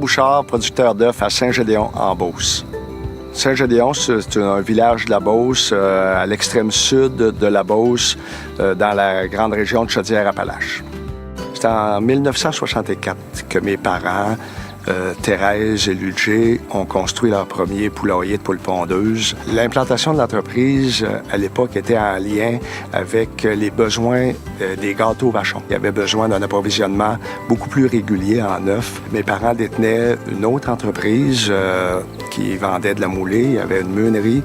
Bouchard, producteur d'œufs à Saint-Gédéon, en Beauce. Saint-Gédéon, c'est un village de la Beauce, à l'extrême sud de la Beauce, dans la grande région de Chaudière-Appalaches. C'est en 1964 que mes parents, Thérèse et Ludger, ont construit leur premier poulailler de poules pondeuses. L'implantation de l'entreprise, à l'époque, était en lien avec les besoins des gâteaux vachons. Il y avait besoin d'un approvisionnement beaucoup plus régulier en œufs. Mes parents détenaient une autre entreprise qui vendait de la moulée. Il y avait une meunerie.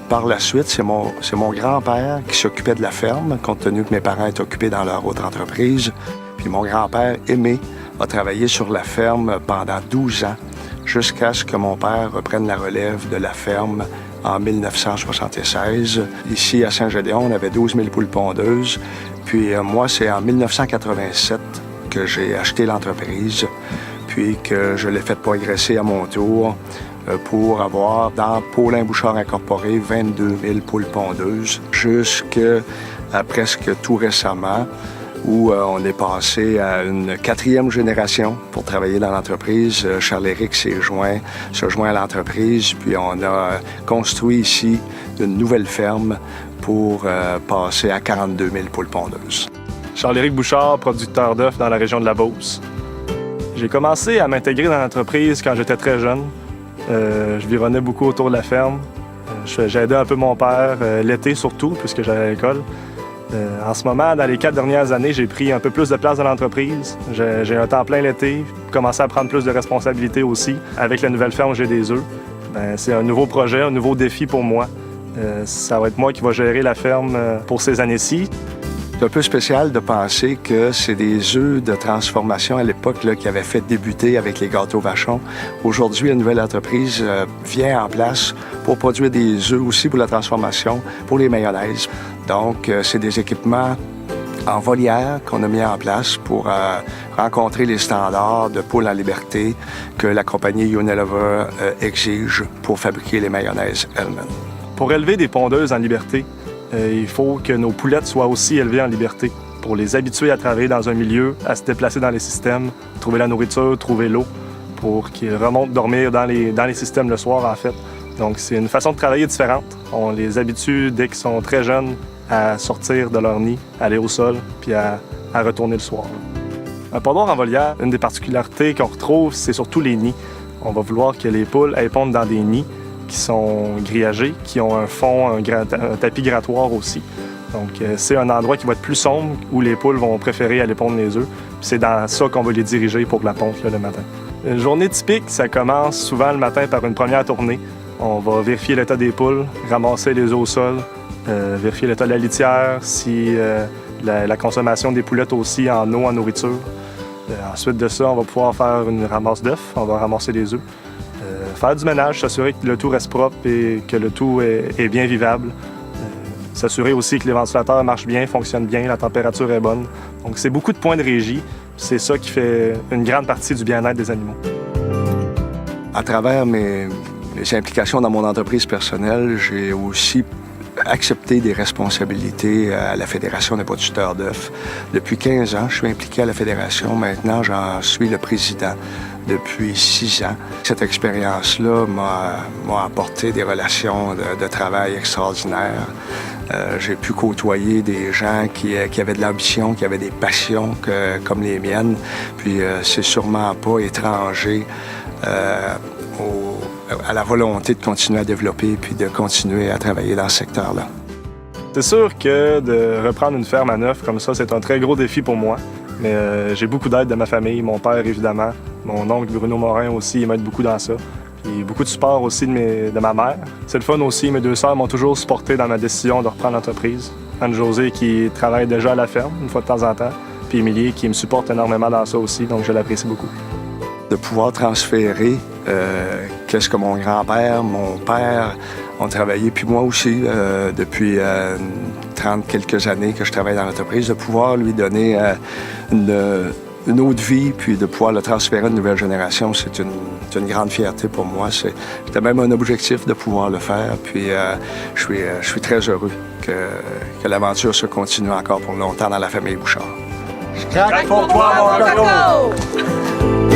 Par la suite, c'est mon grand-père qui s'occupait de la ferme, compte tenu que mes parents étaient occupés dans leur autre entreprise. Puis mon grand-père, Aimé, a travaillé sur la ferme pendant 12 ans, jusqu'à ce que mon père reprenne la relève de la ferme en 1976. Ici, à Saint-Gédéon, on avait 12 000 poules pondeuses. Puis moi, c'est en 1987 que j'ai acheté l'entreprise, puis que je l'ai fait progresser à mon tour pour avoir, dans Paulin Bouchard Incorporé, 22 000 poules pondeuses, jusqu'à presque tout récemment, où on est passé à une 4e génération pour travailler dans l'entreprise. Charles-Éric se joint à l'entreprise, puis on a construit ici une nouvelle ferme pour passer à 42 000 poules pondeuses. Charles-Éric Bouchard, producteur d'œufs dans la région de la Beauce. J'ai commencé à m'intégrer dans l'entreprise quand j'étais très jeune. Je vironnais beaucoup autour de la ferme. J'aidais un peu mon père, l'été surtout, puisque j'allais à l'école. En ce moment, dans les 4 dernières années, j'ai pris un peu plus de place dans l'entreprise. J'ai un temps plein l'été, commencé à prendre plus de responsabilités aussi. Avec la nouvelle ferme, j'ai des œufs. C'est un nouveau projet, un nouveau défi pour moi. Ça va être moi qui va gérer la ferme pour ces années-ci. C'est un peu spécial de penser que c'est des œufs de transformation à l'époque qui avaient fait débuter avec les gâteaux vachons. Aujourd'hui, la nouvelle entreprise vient en place pour produire des œufs aussi pour la transformation, pour les mayonnaises. Donc, c'est des équipements en volière qu'on a mis en place pour rencontrer les standards de poules en liberté que la compagnie Unilever exige pour fabriquer les mayonnaises Hellmann's. Pour élever des pondeuses en liberté, il faut que nos poulettes soient aussi élevées en liberté pour les habituer à travailler dans un milieu, à se déplacer dans les systèmes, trouver la nourriture, trouver l'eau, pour qu'ils remontent dormir dans les systèmes le soir, en fait. Donc, c'est une façon de travailler différente. On les habitue, dès qu'ils sont très jeunes, à sortir de leur nid, aller au sol, puis à retourner le soir. Un pondoir en volière, une des particularités qu'on retrouve, c'est surtout les nids. On va vouloir que les poules elles pondent dans des nids qui sont grillagés, qui ont un fond, un tapis grattoir aussi. Donc, c'est un endroit qui va être plus sombre, où les poules vont préférer aller pondre les œufs. C'est dans ça qu'on va les diriger pour la ponte le matin. Une journée typique, ça commence souvent le matin par une première tournée. On va vérifier l'état des poules, ramasser les œufs au sol, vérifier l'état de la litière, si la consommation des poulettes aussi en eau, en nourriture. Ensuite de ça, on va pouvoir faire une ramasse d'œufs, on va ramasser les œufs. Faire du ménage, s'assurer que le tout reste propre et que le tout est bien vivable. S'assurer aussi que les ventilateurs marchent bien, fonctionnent bien, la température est bonne. Donc c'est beaucoup de points de régie. C'est ça qui fait une grande partie du bien-être des animaux. À travers mes implications dans mon entreprise personnelle, j'ai aussi accepté des responsabilités à la Fédération des producteurs d'œufs. Depuis 15 ans, je suis impliqué à la Fédération. Maintenant, j'en suis le président depuis 6 ans. Cette expérience-là m'a apporté des relations de travail extraordinaires. J'ai pu côtoyer des gens qui avaient de l'ambition, qui avaient des passions comme les miennes. Puis c'est sûrement pas étranger à la volonté de continuer à développer puis de continuer à travailler dans ce secteur-là. C'est sûr que de reprendre une ferme à neuf comme ça, c'est un très gros défi pour moi. Mais j'ai beaucoup d'aide de ma famille, mon père évidemment, mon oncle Bruno Morin aussi, il m'aide beaucoup dans ça. Puis beaucoup de support aussi de ma mère. C'est le fun aussi, mes 2 sœurs m'ont toujours supporté dans ma décision de reprendre l'entreprise. Anne-Josée qui travaille déjà à la ferme une fois de temps en temps, puis Émilie qui me supporte énormément dans ça aussi, donc je l'apprécie beaucoup. De pouvoir transférer qu'est-ce que mon grand-père, mon père ont travaillé, puis moi aussi, depuis 30 quelques années que je travaille dans l'entreprise, de pouvoir lui donner une autre vie, puis de pouvoir le transférer à une nouvelle génération, c'est une grande fierté pour moi. C'était même un objectif de pouvoir le faire, puis je suis très heureux que l'aventure se continue encore pour longtemps dans la famille Bouchard. Je craque pour toi, mon coco!